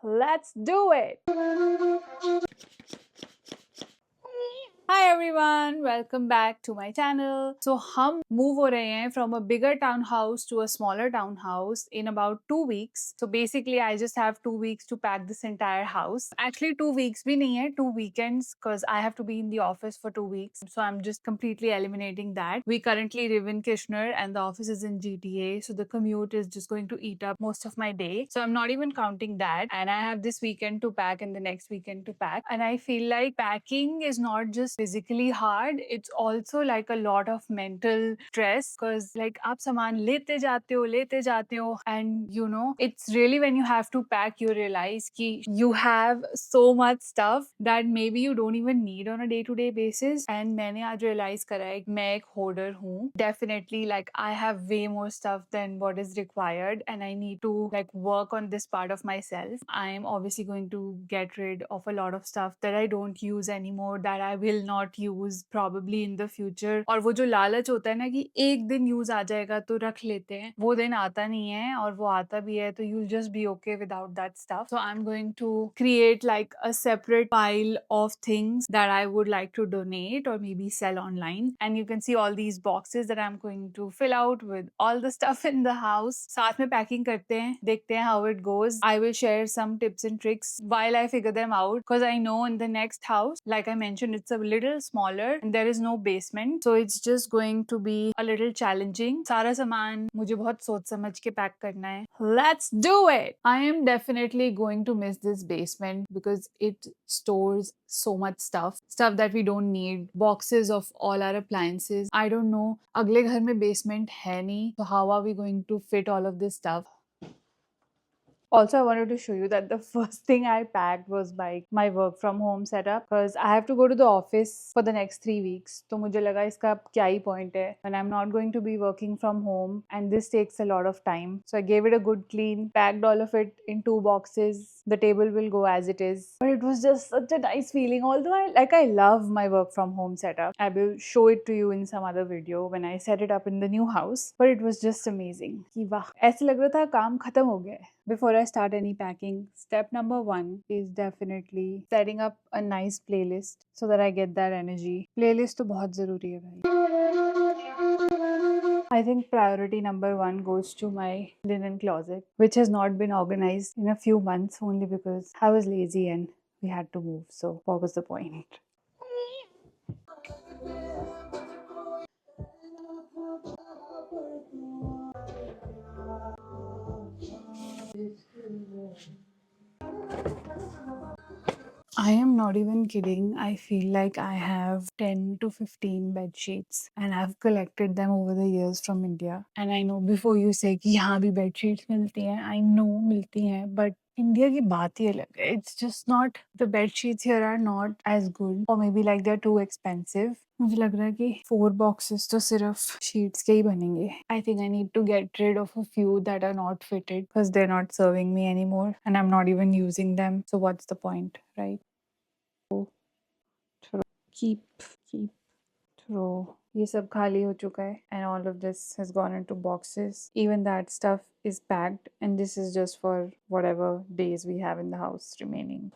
Let's do it! Hi everyone, welcome back to my channel. So हम move हो रहे हैं from a bigger townhouse to a smaller townhouse in about 2 weeks. So basically I just have 2 weeks to pack this entire house. Actually 2 weeks भी नहीं है, 2 weekends because I have to be in the office for 2 weeks. So I'm just completely eliminating that. We currently live in Kitchener and the office is in GTA. So the commute is just going to eat up most of my day. So I'm not even counting that. And I have this weekend to pack and the next weekend to pack. And I feel like packing is not just physically hard, it's also like a lot of mental stress because like आप सामान लेते जाते हो and you know it's really when you have to pack you realize कि you have so much stuff that maybe you don't even need on a day to day basis. And मैंने आज realize करा है कि मैं एक hoarder हूँ. Definitely like I have way more stuff than what is required and I need to like work on this part of myself. I am obviously going to get rid of a lot of stuff that I don't use anymore, that I will not use probably in the future. और वो जो लालच होता है ना कि एक दिन यूज आ जाएगा तो रख लेते हैं, वो दिन आता नहीं है और वो आता भी है तो you'll just be okay without that stuff. So I'm going to create like a separate pile of things that I would like to donate or maybe sell online. And you can see all these boxes that I'm going to fill out with all the stuff in the house. साथ में packing करते हैं, देखते हैं how it goes. I will share some tips and tricks while I figure them out because I know in the next house, like I mentioned, it's a little smaller and there is no basement. So it's just going to be a little challenging. सारा सामान मुझे बहुत सोच समझ के pack करना है. Let's do it! I am definitely going to miss this basement because it stores so much stuff that we don't need, boxes of all our appliances. I don't know, अगले घर में basement है नहीं, so how are we going to fit all of this stuff? Also, I wanted to show you that the first thing I packed was my work from home setup because I have to go to the office for the next 3 weeks. तो मुझे लगा इसका अब क्या ही point है when I'm not going to be working from home and this takes a lot of time. So I gave it a good clean, packed all of it in 2 boxes. The table will go as it is. But it was just such a nice feeling. Although I love my work from home setup. I will show it to you in some other video when I set it up in the new house. But it was just amazing. कि वाह, ऐसे लग रहा था काम खत्म हो गया है. Before I start any packing, step number 1 is definitely setting up a nice playlist so that I get that energy. Playlist तो बहुत ज़रूरी है भाई. I think priority number 1 goes to my linen closet, which has not been organized in a few months only because I was lazy and we had to move. So what was the point? I am not even kidding. I feel like I have 10 to 15 bed sheets and I've collected them over the years from India. And I know before you say कि यहाँ भी bed sheets मिलती हैं, I know मिलती हैं, but India की बात ही अलग है. It's just not, the bed sheets here are not as good or maybe like they're too expensive. मुझे लग रहा है कि 4 boxes तो सिर्फ sheets के ही बनेंगे. I think I need to get rid of a few that are not fitted because they're not serving me anymore and I'm not even using them. So what's the point, right? Keep, throw. ये सब खाली हो चुका है and all of this has gone into boxes. Even that stuff is packed and this is just for whatever days we have in the house remaining.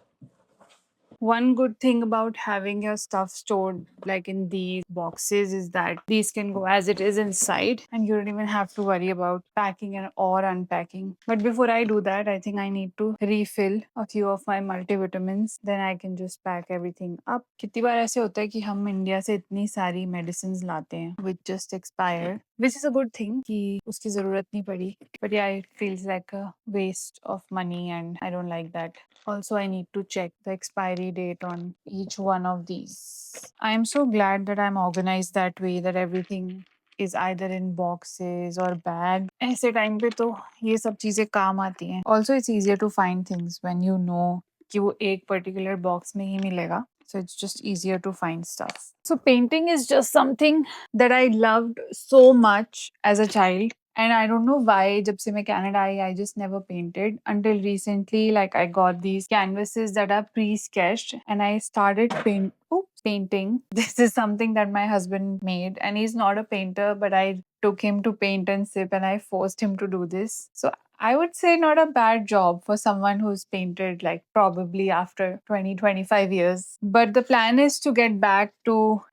One good thing about having your stuff stored like in these boxes is that these can go as it is inside and you don't even have to worry about packing or unpacking. But before I do that, I think I need to refill a few of my multivitamins. Then I can just pack everything up. कितनी बार ऐसे होता है कि हम India से इतनी सारी medicines लाते हैं which just expire, which is a good thing कि उसकी ज़रूरत नहीं पड़ी. But yeah, it feels like a waste of money and I don't like that. Also, I need to check the expiry date on each one of these. I am so glad that I'm organized that way, that everything is either in boxes or bag. ऐसे time पे तो ये सब चीज़ें काम आती हैं. Also, it's easier to find things when you know कि वो एक particular box में ही मिलेगा. So it's just easier to find stuff. So painting is just something that I loved so much as a child. And I don't know why, जब से मैं Canada I, I just never painted until recently. Like I got these canvases that are pre-sketched, and I started painting. This is something that my husband made, and he's not a painter, but I took him to paint and sip, and I forced him to do this. So I would say not a bad job for someone who's painted like probably after 20-25 years. But the plan is to get back to,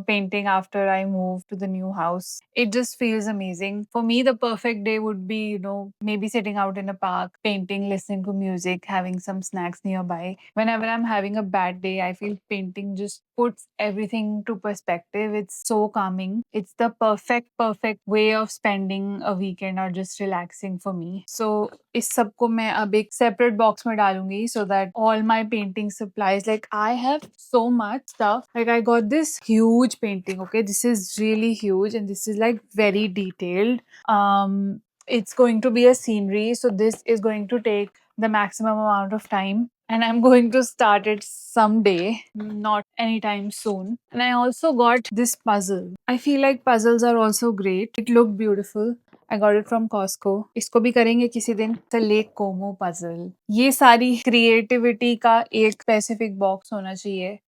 painting after I move to the new house. It just feels amazing. For me, the perfect day would be, maybe sitting out in a park, painting, listening to music, having some snacks nearby. Whenever I'm having a bad day, I feel painting just puts everything to perspective. It's so calming. It's the perfect way of spending a weekend or just relaxing for me. So इस सबको मैं अब एक separate box में डालूंगी so that all my painting supplies, like I have so much stuff. Like I got this huge painting, okay? This is really huge and this is like very detailed. It's going to be a scenery, so this is going to take the maximum amount of time and I'm going to start it someday, not anytime soon. And I also got this puzzle. I feel like puzzles are also great. It looked beautiful. I got it from Costco. इसको भी करेंगे किसी दिन. The Lake Como puzzle. ये सारी creativity का एक specific box होना चाहिए.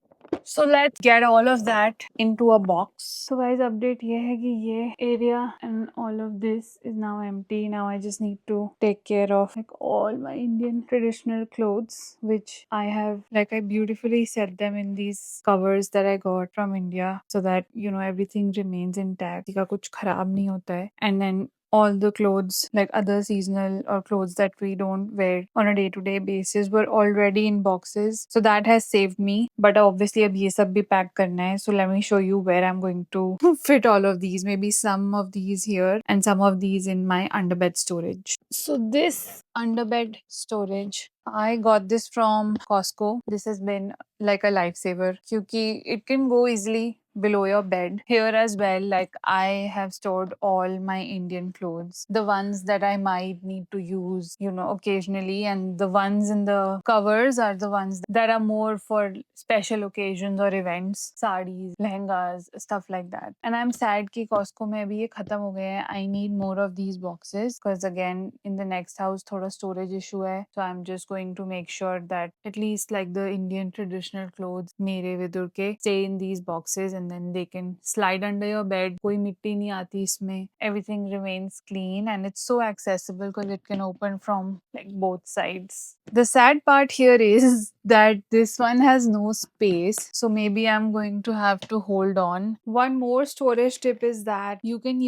So let's get all of that into a box. So guys, update ये है कि ये area and all of this is now empty. Now I just need to take care of like all my Indian traditional clothes, which I have, like I beautifully set them in these covers that I got from India so that everything remains intact. किसी का कुछ खराब नहीं होता है. And then all the clothes, like other seasonal or clothes that we don't wear on a day-to-day basis, were already in boxes. So that has saved me. But obviously, अब ये सब भी pack करना है. So let me show you where I'm going to fit all of these. Maybe some of these here and some of these in my underbed storage. So this underbed storage, I got this from Costco. This has been like a lifesaver क्योंकि it can go easily below your bed. Here as well, like I have stored all my Indian clothes, the ones that I might need to use, occasionally, and the ones in the covers are the ones that are more for special occasions or events, sarees, lehengas, stuff like that. And I'm sad कि Costco में अभी ये खत्म हो गए हैं. I need more of these boxes because again in the next house थोड़ा storage issue है. So I'm just going to make sure that at least like the Indian traditional clothes मेरे विदुर के stay in these boxes and then they can slide under your bed. कोई मिट्टी नहीं आती इसमें. Everything remains clean and it's so accessible because it can open from like both sides. The sad part here is that this one has no space, so maybe I'm going to have to hold on. One more storage tip is that you can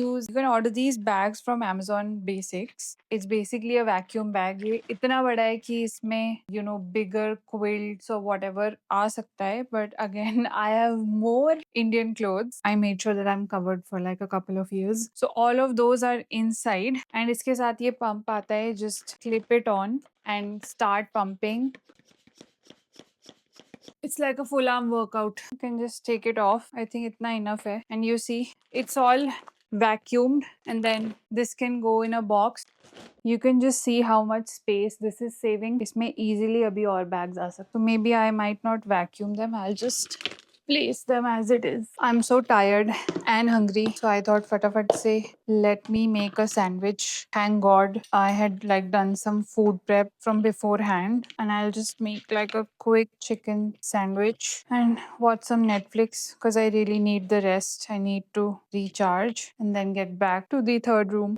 order these bags from Amazon Basics. It's basically a vacuum bag. ये इतना बड़ा है कि इसमें bigger quilts or whatever आ सकता है. But again, I have more Indian clothes. I made sure that I'm covered for like a couple of years. So all of those are inside and इसके साथ ये pump आता है. Just clip it on and start pumping. It's like a full arm workout. You can just take it off. I think itna enough hai. And you see, it's all vacuumed and then this can go in a box. You can just see how much space this is saving. इसमें easily अभी और bags आ सकते. So maybe I might not vacuum them. I'll just place them as it is. I'm so tired and hungry, so I thought fatafat se let me make a sandwich. Thank God I had like done some food prep from beforehand and I'll just make like a quick chicken sandwich and watch some Netflix because I really need the rest. I need to recharge and then get back to the third room.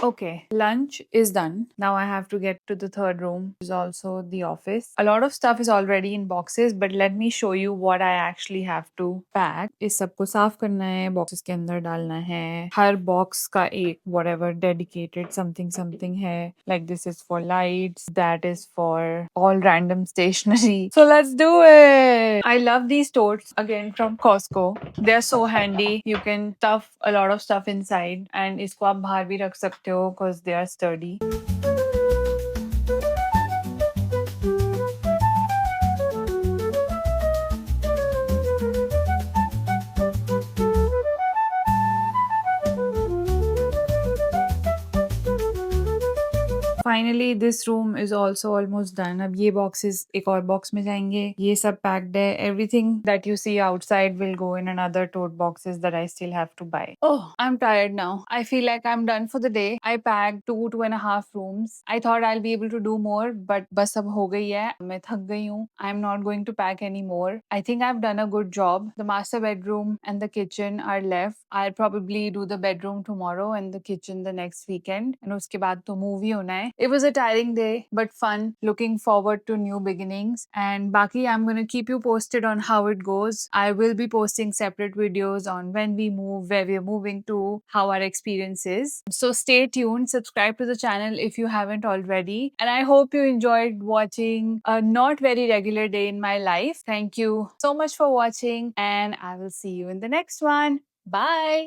Okay, lunch is done. Now I have to get to the third room, which is also the office. A lot of stuff is already in boxes, but let me show you what I actually have to pack. इस सबको साफ करना है, boxes के अंदर डालना है. हर box का एक whatever dedicated something है. Like this is for lights, that is for all random stationery. So let's do it. I love these totes again from Costco. They're so handy. You can stuff a lot of stuff inside and इसको आप बाहर भी रख सकते हो because they are sturdy. finally this room is also almost done. अब ये boxes एक और box में जाएंगे. ये सब packed है. Everything that you see outside will go in another tote boxes that I still have to buy. Oh, I'm tired now. I feel like I'm done for the day. I packed 2.5 rooms. I thought I'll be able to do more, but बस अब हो गई है. मैं थक गई हूँ. I'm not going to pack anymore. I think I've done a good job. The master bedroom and the kitchen are left. I'll probably do the bedroom tomorrow and the kitchen the next weekend. And उसके बाद तो move ही होना है. It was a tiring day, but fun. Looking forward to new beginnings. And बाकी I'm going to keep you posted on how it goes. I will be posting separate videos on when we move, where we're moving to, how our experience is. So stay tuned. Subscribe to the channel if you haven't already. And I hope you enjoyed watching a not very regular day in my life. Thank you so much for watching, and I will see you in the next one. Bye.